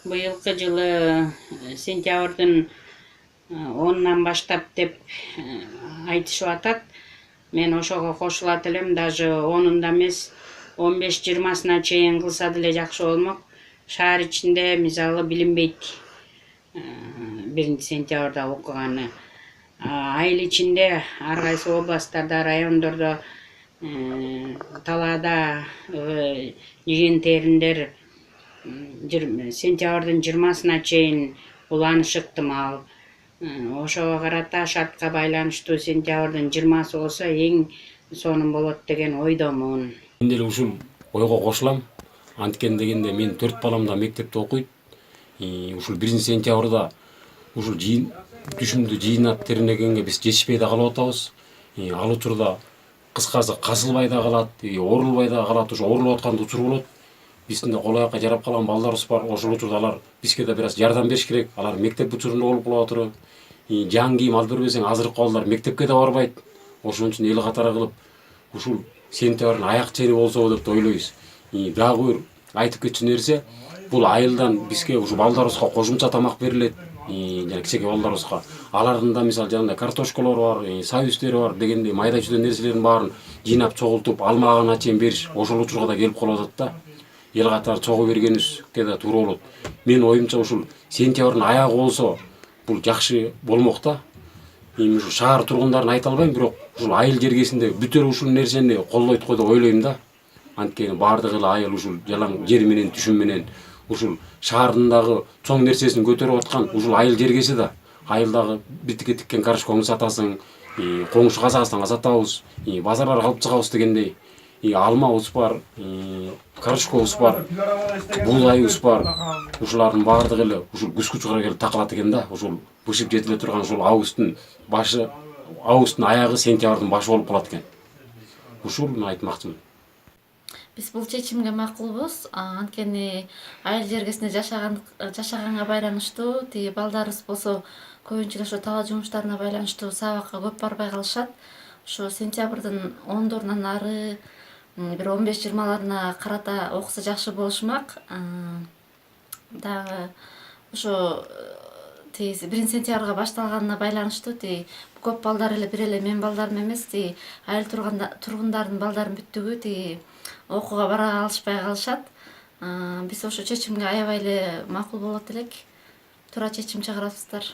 Быйылкы жылы сентябрдын 10-нан баштап деп айтышып атат. Мен ошого кошулат элем, даже 10-унда эмес 15-20-сына чейин кылса деле жакшы болмок. Шаар ичинде мисалы билинбейт 1 сентябрда окуганы. Айыл ичинде ар кайсы областтарда, райондордо, талаада жыйын-териндер сентябрдын 20-сына чейин уланыш ыктымал. Ошого карата шартка байланыштуу сентябрдын 20-сы болсо эң сонун болот деген ойдомун. Мен деле ушул ойго кошулам. Анткен дегенде мен 4 балам да мектепте окуйт. Ушул 1 сентябрда ушул түшүмдү жыйнап тернегенге биз жетишпей да калып атабыз. Ал учурда кыскасы касылбай да калат, оорулбай да калат, ошо оорулуп аткан учур болот. Биздин да кол аякка жарап калган балдарыбыз бар. Ошол учурда алар бизге да бир аз жардам бериш керек. Алар мектеп учурунда болуп калып атыр. Жан кийим алып бербесең азыркы балдар мектепке да барбайт. Ошон үчүн эл катары кылып ушул сентябрдын аяк чени болсо деп ойлойбуз. Дагы бир айтып кетчү нерсе, бул айылдан бизге ушу балдарыбызга кошумча тамак берилет. Жана кичинекей балдарыбызга алардын да мисалы жанагындай картошкалары бар, союздери бар дегендей майда чүйдө нерселердин баарын жыйнап чогултуп алмагына чейин бериш ошол учурга да келип калып атат да. Эл катары чогуу бергенибизге да туура болот. Менин оюмча ушул сентябрдын аягы болсо бул жакшы болмок да. Ушу шаар тургундарын айта албайм, бирок ушул айыл жергесинде бүтөр ушул нерсени колдойт го деп ойлойм да. Анткени баардык эле айыл ушул жалаң жер менен түшүм менен ушул шаардын дагы чоң нерсесин көтөрүп аткан ушул айыл жергеси да. Айылдагы битикке тиккен карышкоңду сатасың, коңшу казасаң сатабыз, базарга алып чыгабыз дегендей. Алмабыз бар, карышкобуз бар, буулайыбыз бар. Ушулардын баардыгы эле ушул күз учурга келип такалат экен да. Ушул бышып жетиле турган ушул августтун башы, августтун аягы сентябрдын башы болуп калат экен. Ушул мен айтмакчымын. Биз бул чечимге макулбуз. Анткени айыл жергесинде жашаганга байланыштуу, тиги балдарыбыз болсо көбүнчө ошо талаа жумуштарына байланыштуу сабакка көп барбай калышат. Ошо сентябрдын 10-дорунан ары бир 15-20-ларына карата окуса жакшы болушмак. Дагы ошо 1 сентябрга башталганына байланыштуу көп балдар эле бир эле менин балдарым эмес, айыл тургундардын балдарын бүттүгү окууга бара алышпай калышат. Биз ошо чечимге аябай эле макул болот элек. Туура чечим чыгарасыздар.